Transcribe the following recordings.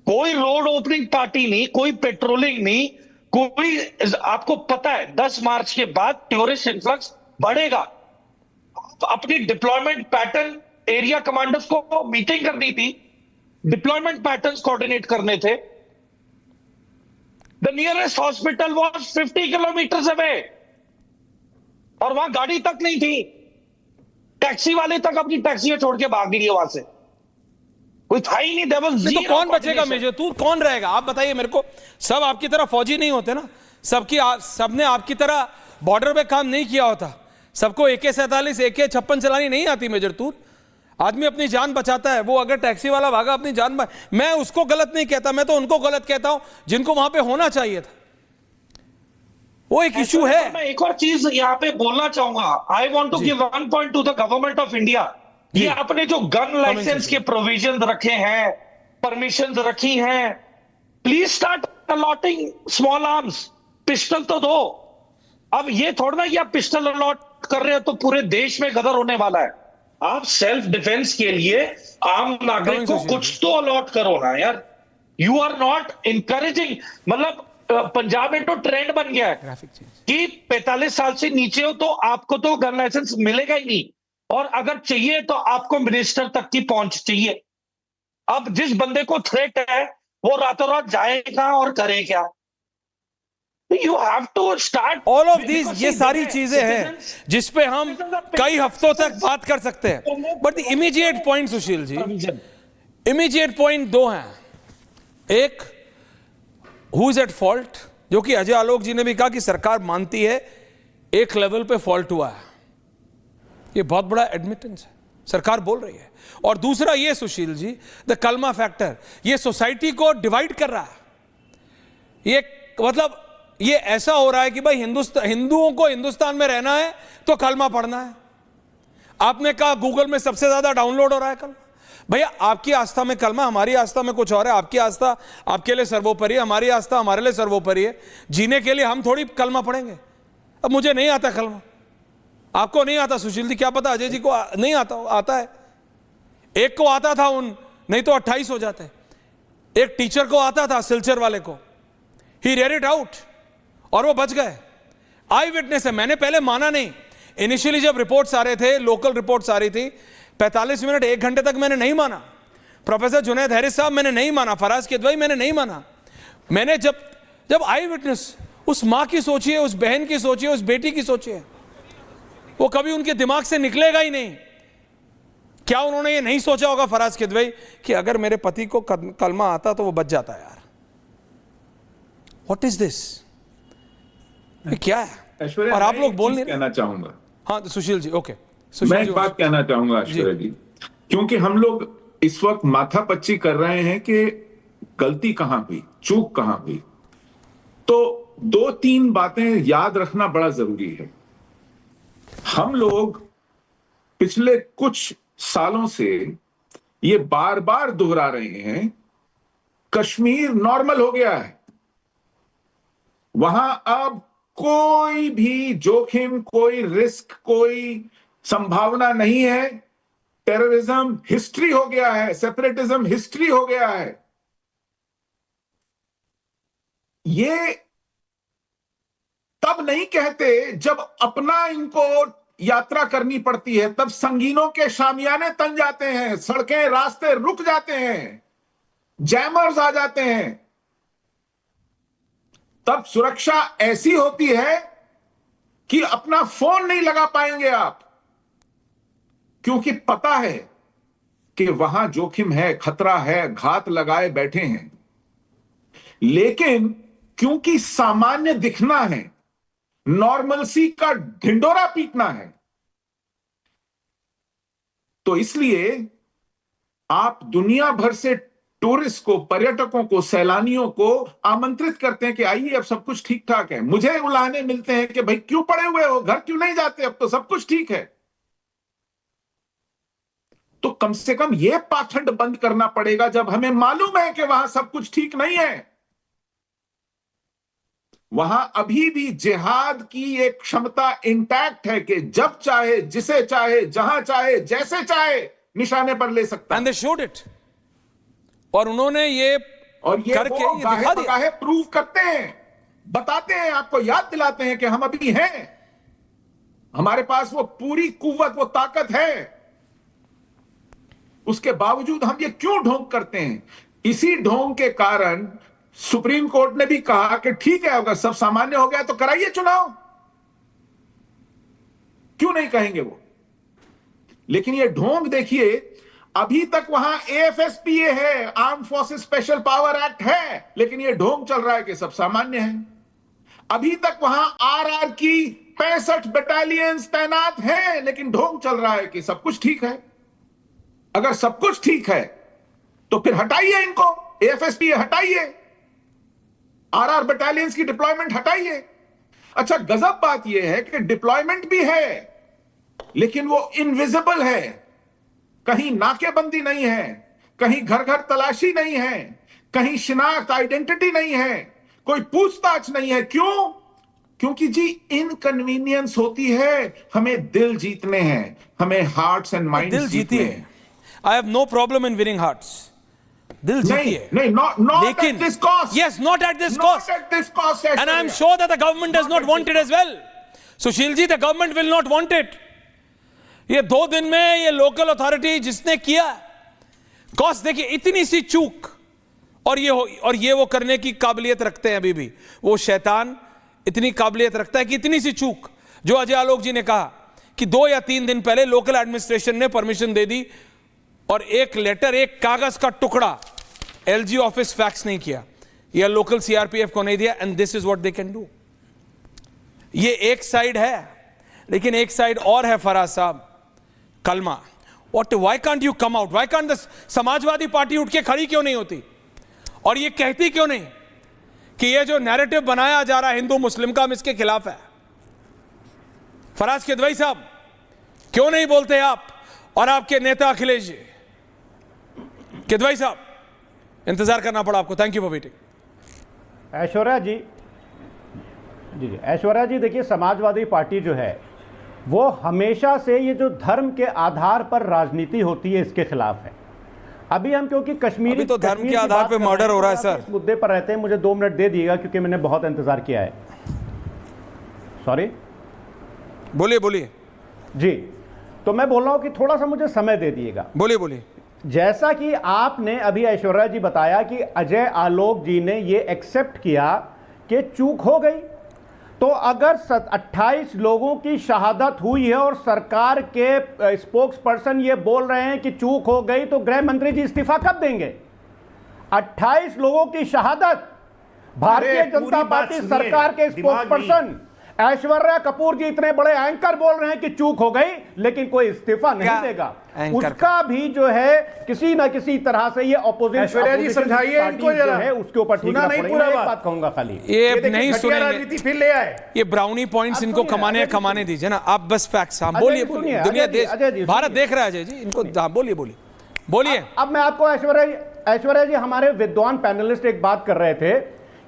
कोई road opening party नहीं, कोई पेट्रोलिंग नहीं, कोई। आपको पता है 10 मार्च के बाद टूरिस्ट इन्फ्लक्स बढ़ेगा। अपनी डिप्लॉयमेंट पैटर्न, एरिया कमांडर्स को मीटिंग करनी थी, डिप्लॉयमेंट पैटर्न्स कोऑर्डिनेट करने थे। The nearest hospital was 50 kilometre away और वहां गाड़ी तक नहीं थी। टैक्सी वाले तक अपनी टैक्सियां छोड़ के भाग गई वहां से, कोई था ही नहीं। नहीं तो कौन बचेगा मेजर? तू कौन रहेगा? आप बताइए मेरे को। सब आपकी तरह फौजी नहीं होते ना, सबने आपकी तरह बॉर्डर पे काम नहीं किया होता। सबको AK-47 AK-56 चलानी नहीं आती मेजर तूर। आदमी अपनी जान बचाता है। वो अगर टैक्सी वाला भागा अपनी जान मैं उसको गलत नहीं कहता, मैं तो उनको गलत कहता हूं जिनको वहां पे होना चाहिए था। वो एक इशू है। मैं एक और चीज यहां पे बोलना चाहूंगा। I want to give 1 point to the government of India. ये आपने जो गन लाइसेंस के प्रोविजन रखे हैं, परमिशन रखी हैं, please start allotting small arms. Pistol तो दो। अब ये थोड़ा ना कि आप पिस्टल अलॉट कर रहे हो तो पूरे देश में गदर होने वाला है। आप सेल्फ डिफेंस के लिए आम नागरिक को कुछ तो अलॉट करो ना यार। You are not encouraging. मतलब पंजाब में तो ट्रेंड बन गया है कि 45 साल से नीचे हो तो आपको तो गन लाइसेंस मिलेगा ही नहीं, और अगर चाहिए तो आपको मिनिस्टर तक की पहुंच चाहिए। अब जिस बंदे को थ्रेट है वो रातों रात जाएगा और करे क्या? You have to start all of these. ये सारी चीजें हैं जिस पे हम कई हफ्तों तक बात कर सकते हैं, but immediate point Sushil ji, immediate point दो हैं। एक, हु इज एट फॉल्ट, जो कि अजय आलोक जी ने भी कहा कि सरकार मानती है एक लेवल पे फॉल्ट हुआ है। ये बहुत बड़ा एडमिटेंस है, सरकार बोल रही है। और दूसरा ये सुशील जी, द कलमा फैक्टर, ये सोसाइटी को डिवाइड कर रहा है। ये मतलब ये ऐसा हो रहा है कि भाई हिंदुओं को हिंदुस्तान में रहना है तो कलमा पढ़ना है। आपने कहा गूगल में सबसे ज्यादा डाउनलोड हो रहा है कलमा। भैया आपकी आस्था में कलमा, हमारी आस्था में कुछ और है। आपकी आस्था आपके लिए सर्वोपरि है, हमारी आस्था हमारे लिए सर्वोपरि है। जीने के लिए हम थोड़ी कलमा पढ़ेंगे। अब मुझे नहीं आता कलमा, आपको नहीं आता सुशील जी, क्या पता अजय जी को नहीं आता है। एक को आता था, नहीं तो 28 हो जाते। एक टीचर को आता था, सिलचर वाले को, ही रेड इट आउट और वो बच गए। आई विटनेस है। मैंने पहले माना नहीं। इनिशियली जब रिपोर्ट्स आ रहे थे, लोकल रिपोर्ट्स आ रही थी, 45 मिनट 1 घंटे तक मैंने नहीं माना। प्रोफेसर जुनैद हैरिस साहब मैंने नहीं माना, फराज किदवई मैंने नहीं माना। मैंने जब आई विटनेस, उस मां की सोचिए, उस बहन की सोचिए, उस बेटी की सोचिए, वो कभी उनके दिमाग से निकलेगा ही नहीं। क्या उन्होंने ये नहीं सोचा होगा फराज किदवई कि अगर मेरे पति को कलमा आता तो वो बच जाता यार? What is this? क्या है? और आप लोग बोल नहीं कहना चाहूंगा। हाँ सुशील जी, ओके। मैं एक बात कहना चाहूंगा ऐश्वर्या जी, क्योंकि हम लोग इस वक्त माथापच्ची कर रहे हैं कि गलती कहां हुई, चूक कहां हुई। तो 2-3 बातें याद रखना बड़ा जरूरी है। हम लोग पिछले कुछ सालों से ये बार बार दोहरा रहे हैं, कश्मीर नॉर्मल हो गया है। वहां अब कोई भी जोखिम, कोई रिस्क, कोई संभावना नहीं है। टेररिज्म हिस्ट्री हो गया है, सेपरेटिज्म हिस्ट्री हो गया है। ये तब नहीं कहते जब अपना इनको यात्रा करनी पड़ती है, तब संगीनों के शामियाने तन जाते हैं, सड़कें रास्ते रुक जाते हैं, जैमर्स आ जाते हैं। तब सुरक्षा ऐसी होती है कि अपना फोन नहीं लगा पाएंगे आप, क्योंकि पता है कि वहां जोखिम है, खतरा है, घात लगाए बैठे हैं। लेकिन क्योंकि सामान्य दिखना है, नॉर्मलसी का ढिंडोरा पीटना है, तो इसलिए आप दुनिया भर से टूरिस्ट को, पर्यटकों को, सैलानियों को आमंत्रित करते हैं कि आइए अब सब कुछ ठीक ठाक है। मुझे उलाहने मिलते हैं कि भाई क्यों पड़े हुए हो, घर क्यों नहीं जाते, अब तो सब कुछ ठीक है। तो कम से कम यह पाखंड बंद करना पड़ेगा जब हमें मालूम है कि वहां सब कुछ ठीक नहीं है। वहां अभी भी जिहाद की एक क्षमता इंटैक्ट है कि जब चाहे, जिसे चाहे, जहां चाहे, जैसे चाहे निशाने पर ले सकता है। And they showed it. और उन्होंने ये और ये करके वो ये दिखा दिया। गाहे प्रूव करते हैं, बताते हैं, आपको याद दिलाते हैं कि हम अभी हैं, हमारे पास वो पूरी कुव्वत, वो ताकत है। उसके बावजूद हम ये क्यों ढोंग करते हैं? इसी ढोंग के कारण सुप्रीम कोर्ट ने भी कहा कि ठीक है, अगर सब सामान्य हो गया तो कराइए चुनाव, क्यों नहीं कहेंगे वो? लेकिन ये ढोंग देखिए, अभी तक वहां एएफएसपीए है, arm forces special power act है, लेकिन ये ढोंग चल रहा है कि सब सामान्य है। अभी तक वहां आरआर की 65 बटालियंस तैनात हैं, लेकिन ढोंग चल रहा है कि सब कुछ ठीक है। अगर सब कुछ ठीक है तो फिर हटाइए इनको, एएफएसपीए हटाइए, आरआर बटालियंस की डिप्लॉयमेंट हटाइए। अच्छा, गजब बात यह है कि डिप्लॉयमेंट भी है, लेकिन वो इनविजिबल है, कहीं नाकेबंदी नहीं है, कहीं घर घर तलाशी नहीं है, कहीं शिनाख्त आइडेंटिटी नहीं है, कोई पूछताछ नहीं है। क्यों? क्योंकि जी इनकन्वीनियंस होती है। हमें दिल जीतने हैं, हमें हार्ट्स एंड माइंड्स दिल जीती जीतने है। हैं। I have no problem in winning hearts, दिल जीती है, नहीं, not लेकिन at this cost. yes, not at this Not cost, at this cost, and I am Aishwarya. sure that the government does Not not at want this it as well. Sushil ji, the government will not want it. ये 2 दिन में ये local authority जिसने किया, cost देखिए, इतनी सी चूक, और ये वो करने की काबिलियत रखते हैं। अभी भी वो शैतान इतनी काबिलियत रखता है कि इतनी सी चूक, जो अजय आलोक जी ने कहा कि 2 या 3 दिन पहले लोकल एडमिनिस्ट्रेशन ने परमिशन दे दी, और एक लेटर, एक कागज का टुकड़ा एलजी ऑफिस फैक्स नहीं किया, या लोकल सीआरपीएफ को नहीं दिया, and this is what they can do. ये एक साइड है, लेकिन एक साइड और है फराज साहब, कलमा। Why can't you come out? Why can't the Samajwadi party उठ के खड़ी क्यों नहीं होती, और ये कहती क्यों नहीं कि ये जो नैरेटिव बनाया जा रहा है हिंदू मुस्लिम का, हम इसके खिलाफ है? फराज किदवई साहब, क्यों नहीं बोलते आप और आपके नेता अखिलेश जी? किदवई साहब, इंतजार करना पड़ा आपको, thank you for waiting. Aishwarya ji, ji Aishwarya ji, देखिए, समाजवादी पार्टी जो है वो हमेशा से ये जो धर्म के आधार पर राजनीति होती है इसके खिलाफ है। अभी हम क्योंकि कश्मीरी, अभी तो धर्म के आधार पे मर्डर हो रहा है सर। इस मुद्दे पर रहते हैं, मुझे 2 मिनट दे दिएगा क्योंकि मैंने बहुत इंतजार किया है। सॉरी, बोलिए बोलिए जी, तो मैं बोल रहा हूं कि थोड़ा सा मुझे समय दे दिएगा। बोलिए बोलिए। जैसा कि आपने अभी ऐश्वर्या जी बताया कि अजय आलोक जी ने ये एक्सेप्ट किया कि चूक हो गई, तो अगर 28 लोगों की शहादत हुई है और सरकार के स्पोक्स पर्सन ये बोल रहे हैं कि चूक हो गई, तो गृह मंत्री जी इस्तीफा कब देंगे? 28 लोगों की शहादत, भारतीय जनता पार्टी सरकार के स्पोक्स पर्सन ऐश्वर्या कपूर जी इतने बड़े एंकर बोल रहे हैं कि चूक हो गई, लेकिन कोई इस्तीफा नहीं देगा। उसका भी जो है किसी ना किसी तरह से ये ऑपोजिशन, ऐश्वर्या जी समझाइए इनको जरा, है उसके ऊपर ठीक नहीं पूरा एक बात कहूंगा खाली, ये नहीं सुनेंगे, राजनीति फिर ले आए, ये ब्राउनी पॉइंट्स इनको कमाने दीजिए ना आप, बस फैक्ट्स। हाँ बोलिए, दुनिया देश भारत देख रहा है अजय जी, इनको बोलिए बोलिए बोलिए। अब मैं आपको ऐश्वर्या जी, हमारे विद्वान पैनलिस्ट एक बात कर रहे थे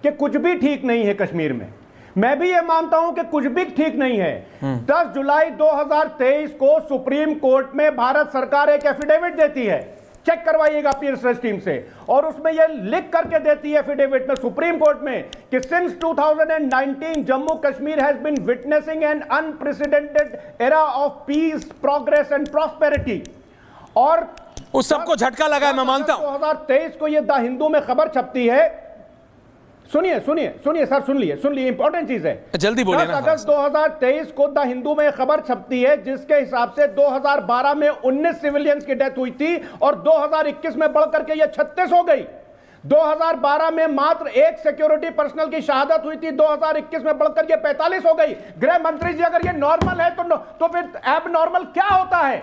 कि कुछ भी ठीक नहीं है कश्मीर में। मैं भी ये मानता हूं कि कुछ भी ठीक नहीं है। 10 जुलाई 2023 को सुप्रीम कोर्ट में भारत सरकार एक एफिडेविट देती है, चेक करवाइएगा अपनी रिसर्च टीम से, और उसमें यह लिख करके देती है एफिडेविट में सुप्रीम कोर्ट में कि since 2019 Jammu Kashmir has been witnessing an unprecedented era of peace, progress and prosperity. और उस सबको झटका लगा है, मैं मानता हूं। 2023 को यह द हिंदू में खबर छपती है, सुनिए सर, सुन लिए, इंपॉर्टेंट चीज है, जल्दी बोलिए ना। 10 अगस्त 2023 को द हिंदू में खबर छपती है जिसके हिसाब से 2012 में 19 सिविलियंस की डेथ हुई थी और 2021 में बढ़कर के ये 36 हो गई। 2012 में मात्र 1 सिक्योरिटी पर्सनल की शहादत हुई थी, 2021 में बढ़कर ये 45 हो गई। गृह मंत्री जी, अगर ये नॉर्मल है तो फिर एब नॉर्मल क्या होता है?